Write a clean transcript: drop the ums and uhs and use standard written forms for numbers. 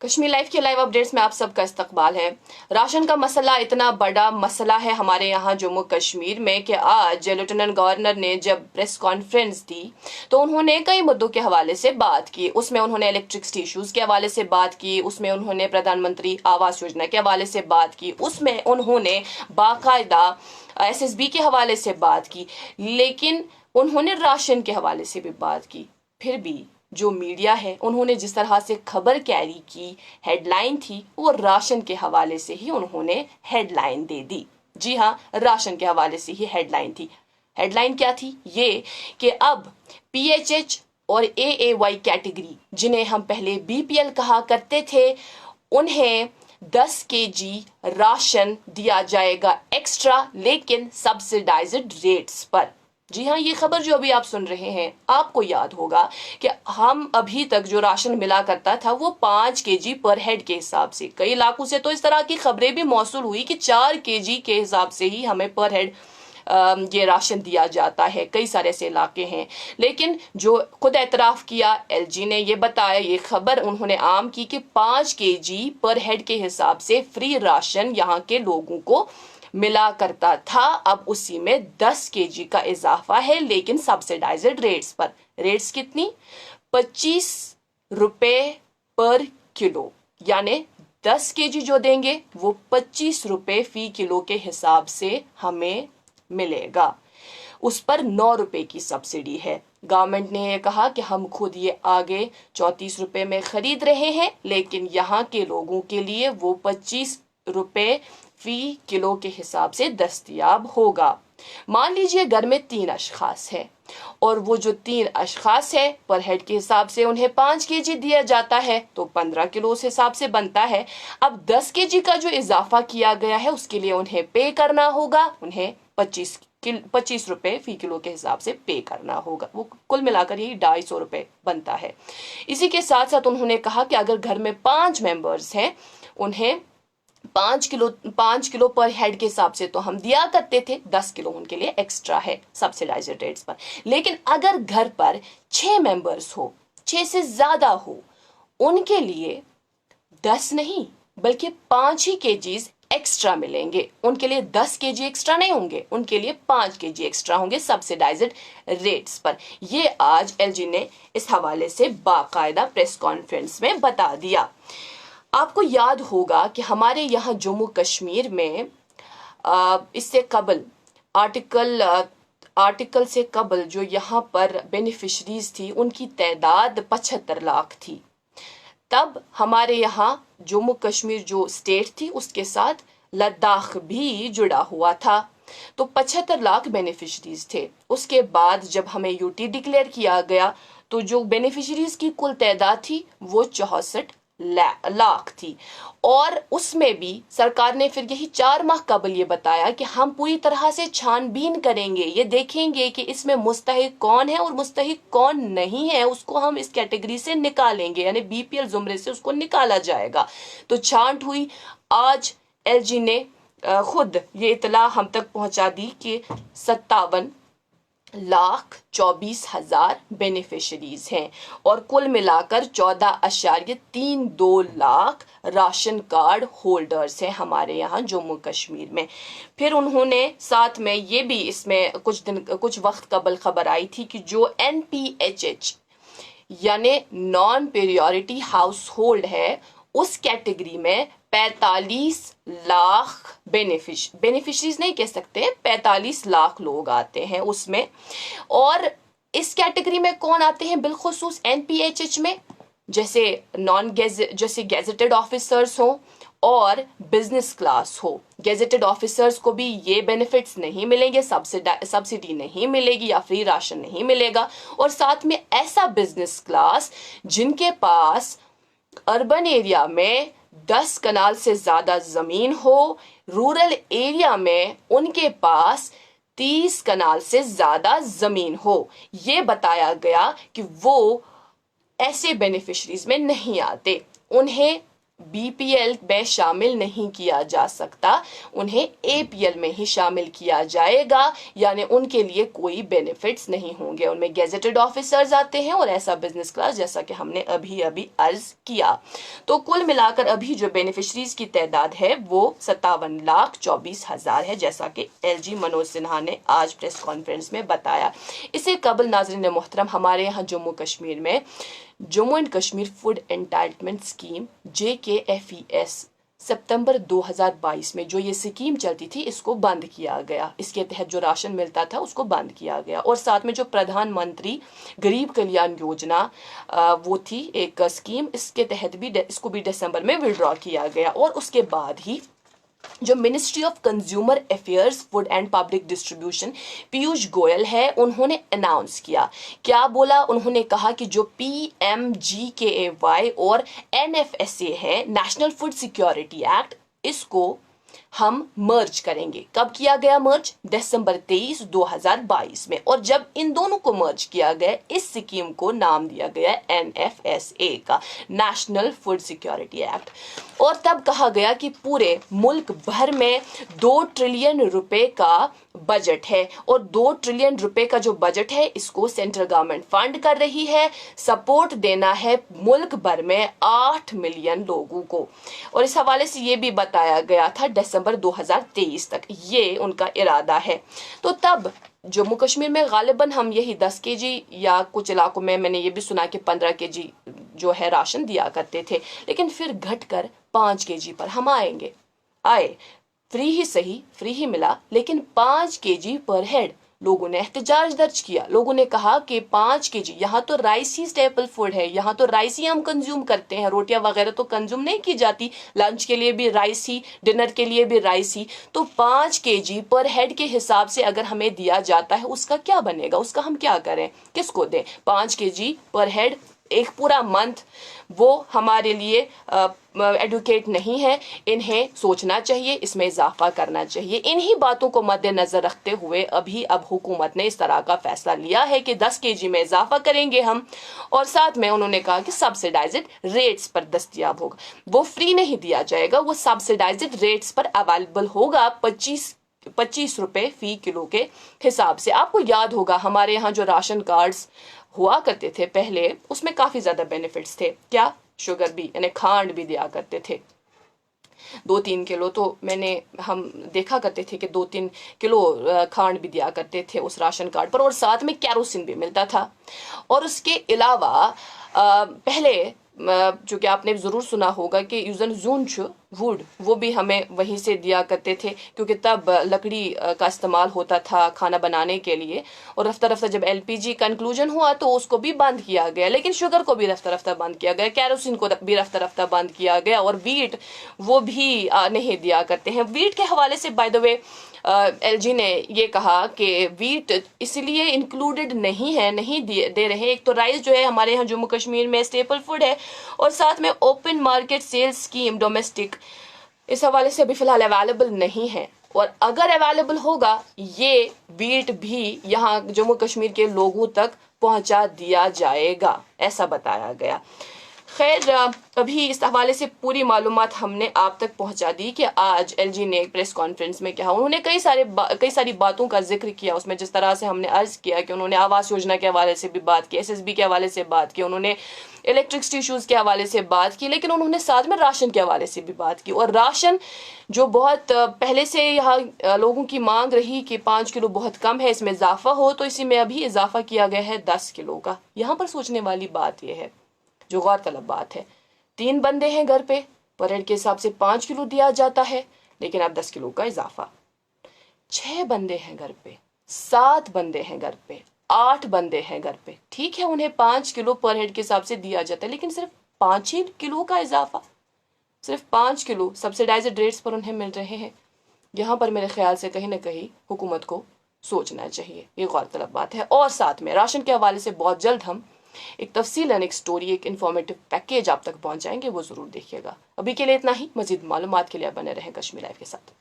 Kashmir live के live updates में आप सबका इस्तकबाल है। राशन का मसला इतना बड़ा मसला है हमारे यहाँ जम्मू कश्मीर में कि आज लेफ्टिनेंट गवर्नर ने जब प्रेस कॉन्फ्रेंस दी तो उन्होंने कई मुद्दों के हवाले से बात की। उसमें उन्होंने इलेक्ट्रिसिटी इश्यूज के हवाले से बात की, उसमें उन्होंने प्रधानमंत्री आवास योजना के हवाले से बात की, उसमें उन्होंने बाकायदा SSB के हवाले से बात की, लेकिन उन्होंने राशन के हवाले से भी बात की। फिर भी जो मीडिया है उन्होंने जिस तरह से खबर कैरी की, हेडलाइन थी वो राशन के हवाले से ही उन्होंने हेडलाइन दे दी। जी हाँ, राशन के हवाले से ही हेडलाइन थी। हेडलाइन क्या थी? ये कि अब PHH और AAY कैटेगरी, जिन्हें हम पहले BPL कहा करते थे, उन्हें 10 kg राशन दिया जाएगा एक्स्ट्रा, लेकिन सब्सिडाइज्ड रेट्स पर। जी हाँ, ये खबर जो अभी आप सुन रहे हैं, आपको याद होगा कि हम अभी तक जो राशन मिला करता था वो 5 kg पर हेड के हिसाब से, कई इलाकों से तो इस तरह की खबरें भी मौसूल हुई कि 4 kg के हिसाब से ही हमें पर हेड ये राशन दिया जाता है। कई सारे ऐसे इलाके हैं, लेकिन जो खुद एतराफ किया LG ने, ये बताया, ये खबर उन्होंने आम की कि 5 kg पर हेड के हिसाब से फ्री राशन यहाँ के लोगों को मिला करता था। अब उसी में 10 kg का इजाफा है, लेकिन सब्सिडाइज्ड रेट्स पर। रेट्स कितनी? 25 रुपए पर किलो, यानी 10 kg जो देंगे वो 25 रुपए फी किलो के हिसाब से हमें मिलेगा। उस पर 9 रुपए की सब्सिडी है। गवर्नमेंट ने ये कहा कि हम खुद ये आगे 34 रुपए में खरीद रहे हैं, लेकिन यहाँ के लोगों के लिए वो 25 रुपए फी किलो के हिसाब से दस्तयाब होगा। मान लीजिए घर में 3 अशखास है और वो जो 3 अशखास है पर हेड के हिसाब से उन्हें 5 kg दिया जाता है, तो 15 किलो उस हिसाब से बनता है। अब 10 kg का जो इजाफा किया गया है उसके लिए उन्हें पे करना होगा, उन्हें 25 रुपए फी किलो के हिसाब से पे करना होगा। वो कुल मिलाकर यही 250 रुपए बनता है। इसी के साथ साथ उन्होंने कहा कि अगर घर में 5 मेंबर्स हैं, उन्हें 5 किलो पर हेड के हिसाब से तो हम दिया करते थे, 10 किलो उनके लिए एक्स्ट्रा है सब्सिडाइज्ड रेट्स पर। लेकिन अगर घर पर 6 मेंबर्स हो, 6 से ज्यादा हो, उनके लिए 10 नहीं बल्कि 5 ही kgs एक्स्ट्रा मिलेंगे। उनके लिए 10 kg एक्स्ट्रा नहीं होंगे, उनके लिए 5 kg एक्स्ट्रा होंगे सब्सिडाइज्ड रेट्स पर। ये आज LG ने इस हवाले से बाकायदा प्रेस कॉन्फ्रेंस में बता दिया। आपको याद होगा कि हमारे यहाँ जम्मू कश्मीर में इससे कबल आर्टिकल से कबल जो यहाँ पर बेनिफिशरीज थी उनकी तादाद 75 लाख थी। तब हमारे यहाँ जम्मू कश्मीर जो स्टेट थी उसके साथ लद्दाख भी जुड़ा हुआ था, तो 75 लाख बेनिफिशरीज थे। उसके बाद जब हमें UT डिक्लेयर किया गया तो जो बेनिफिशरीज की कुल तादाद थी वो 64 लाख थी। और उसमें भी सरकार ने फिर यही 4 माह कबल ये बताया कि हम पूरी तरह से छानबीन करेंगे, ये देखेंगे कि इसमें मुस्तहिक कौन है और मुस्तहिक कौन नहीं है, उसको हम इस कैटेगरी से निकालेंगे, यानी BPL जुमरे से उसको निकाला जाएगा। तो छांट हुई। आज LG ने खुद ये इतला हम तक पहुंचा दी कि 57,24,000 बेनिफिशरीज हैं और कुल मिलाकर 14.32 लाख राशन कार्ड होल्डर्स हैं हमारे यहाँ जम्मू कश्मीर में। फिर उन्होंने साथ में ये भी, इसमें कुछ वक्त कबल खबर आई थी कि जो NPHH यानी नॉन प्रायोरिटी हाउस होल्ड है, उस कैटेगरी में 45 लाख बेनिफिशरीज नहीं कह सकते, 45 लाख लोग आते हैं उसमें। और इस कैटेगरी में कौन आते हैं बिलखुसूस NPHH में? जैसे जैसे गेजेटेड ऑफिसर्स हो और बिजनेस क्लास हो। गेजेटेड ऑफिसर्स को भी ये बेनिफिट्स नहीं मिलेंगे, सब्सिडी नहीं मिलेगी या फ्री राशन नहीं मिलेगा। और साथ में ऐसा बिजनेस क्लास जिनके पास अर्बन एरिया में 10 कनाल से ज्यादा जमीन हो, रूरल एरिया में उनके पास 30 कनाल से ज्यादा जमीन हो। ये बताया गया कि वो ऐसे बेनिफिशरीज में नहीं आते, उन्हें बीपीएल में शामिल नहीं किया जा सकता, उन्हें एपीएल में ही शामिल किया जाएगा, यानी उनके लिए कोई बेनिफिट्स नहीं होंगे। उनमें गेजेटेड ऑफिसर्स आते हैं और ऐसा बिजनेस क्लास, जैसा कि हमने अभी अभी अर्ज किया। तो कुल मिलाकर अभी जो बेनिफिशरीज की तादाद है वो 57,24,000 है, जैसा कि एलजी मनोज सिन्हा ने आज प्रेस कॉन्फ्रेंस में बताया। इससे कबल नाज़रीन मोहतरम, हमारे यहाँ जम्मू कश्मीर में Jammu and Kashmir food entitlement scheme JKFES सितंबर 2022 में जो ये स्कीम चलती थी, इसको बंद किया गया। इसके तहत जो राशन मिलता था उसको बंद किया गया। और साथ में जो प्रधानमंत्री गरीब कल्याण योजना वो थी एक स्कीम, इसके तहत भी इसको भी दिसंबर में विड्रॉ किया गया। और उसके बाद ही जो ministry of consumer affairs, food and public distribution Piyush Goyal है, उन्होंने अनाउंस किया। क्या बोला? उन्होंने कहा कि जो PMGKAY और NFSA है, नेशनल फूड सिक्योरिटी एक्ट, इसको हम मर्ज करेंगे। कब किया गया मर्ज? दिसंबर 23, 2022 में। और जब इन दोनों को मर्ज किया गया, इस स्कीम को नाम दिया गया NFSA का, नेशनल फूड सिक्योरिटी एक्ट। और तब कहा गया कि पूरे मुल्क भर में 2 ट्रिलियन रुपए का बजट है और 2 ट्रिलियन रुपए का जो बजट है, इसको सेंट्रल गवर्नमेंट फंड कर रही है। सपोर्ट देना है मुल्क भर में 8 मिलियन लोगों को। और इस हवाले से ये भी बताया गया था दिसंबर 2023 तक ये उनका इरादा है। तो तब जम्मू कश्मीर में गालिबन हम यही 10 केजी या कुछ इलाकों में मैंने ये भी सुना कि 15 केजी जो है राशन दिया करते थे, लेकिन फिर घटकर 5 केजी पर हम आए। फ्री ही सही, फ्री ही मिला, लेकिन 5 केजी पर हेड। लोगों ने एहतजाज दर्ज किया। लोगों ने कहा कि 5 केजी, यहाँ तो राइस ही स्टेपल फूड है, यहाँ तो राइस ही हम कंज्यूम करते हैं, रोटियां वगैरह तो कंज्यूम नहीं की जाती। लंच के लिए भी राइस ही, डिनर के लिए भी राइस ही। तो 5 केजी पर हेड के हिसाब से अगर हमें दिया जाता है, उसका क्या बनेगा? उसका हम क्या करें? किसको दें? 5 केजी पर हेड एक पूरा मंथ, वो हमारे लिए एडुकेट नहीं है। इन्हें सोचना चाहिए, इसमें इजाफा करना चाहिए। इन्हीं बातों को मद्देनजर रखते हुए अब हुकूमत ने इस तरह का फैसला लिया है कि 10 केजी में इजाफा करेंगे हम। और साथ में उन्होंने कहा कि सब्सिडाइज्ड रेट्स पर दस्तयाब होगा, वो फ्री नहीं दिया जाएगा, वो सब्सिडाइज्ड रेट्स पर अवेलेबल होगा 25 रुपए फी किलो के हिसाब से। आपको याद होगा हमारे यहाँ जो राशन कार्ड्स हुआ करते थे पहले, उसमें काफी ज्यादा बेनिफिट्स थे। क्या? शुगर भी, यानी खांड भी दिया करते थे 2-3 किलो। तो हम देखा करते थे कि 2-3 किलो खांड भी दिया करते थे उस राशन कार्ड पर, और साथ में कैरोसिन भी मिलता था। और उसके अलावा पहले जो कि आपने जरूर सुना होगा कि यूजन जून वुड, वो भी हमें वहीं से दिया करते थे, क्योंकि तब लकड़ी का इस्तेमाल होता था खाना बनाने के लिए। और रफ्ता रफ्ता जब LPG कंक्लूजन हुआ तो उसको भी बंद किया गया, लेकिन शुगर को भी रफ्ता रफ्ता बंद किया गया, कैरोसिन को भी रफ्ता रफ्ता बंद किया गया। और वीट वो भी नहीं दिया करते हैं। वीट के हवाले से बाय द वे LG ने ये कहा कि वीट इसलिए इंक्लूडेड नहीं दे रहे। एक तो राइस जो है हमारे यहाँ जम्मू कश्मीर में स्टेपल फूड है, और साथ में open market sales scheme domestic इस हवाले से अभी फिलहाल अवेलेबल नहीं है। और अगर अवेलेबल होगा, ये वीट भी यहाँ जम्मू कश्मीर के लोगों तक पहुंचा दिया जाएगा, ऐसा बताया गया। खैर, अभी इस हवाले से पूरी मालूमात हमने आप तक पहुंचा दी कि आज LG ने एक प्रेस कॉन्फ्रेंस में कहा। उन्होंने कई सारी बातों का जिक्र किया उसमें, जिस तरह से हमने अर्ज किया कि उन्होंने आवास योजना के हवाले से भी बात की, SSB के हवाले से बात की, उन्होंने इलेक्ट्रिसिटी इश्यूज के हवाले से बात की, लेकिन उन्होंने साथ में राशन के हवाले से भी बात की। और राशन जो बहुत पहले से यहाँ लोगों की मांग रही कि 5 किलो बहुत कम है, इसमें इजाफा हो, तो इसी में अभी इजाफा किया गया है 10 किलो का। यहाँ पर सोचने वाली बात यह है, जो गौर तलब बात है, 3 बंदे हैं घर पे, पर हेड के हिसाब से 5 किलो दिया जाता है, लेकिन अब 10 किलो का इजाफा। 6 बंदे हैं घर पे, 7 बंदे हैं घर पे, 8 बंदे हैं घर पे, ठीक है, उन्हें 5 किलो पर हेड के हिसाब से दिया जाता है, लेकिन सिर्फ 5 ही किलो का इजाफा, सिर्फ 5 किलो सब्सिडाइज्ड रेट्स पर उन्हें मिल रहे हैं। यहाँ पर मेरे ख्याल से कहीं ना कहीं हुकूमत को सोचना चाहिए, ये गौर तलब बात है। और साथ में राशन के हवाले से बहुत जल्द हम एक तफसीलन एक स्टोरी, एक इन्फॉर्मेटिव पैकेज आप तक पहुंचाएंगे, वो जरूर देखिएगा। अभी के लिए इतना ही। मजीद मालूमात के लिए बने रहें कश्मीर लाइव के साथ।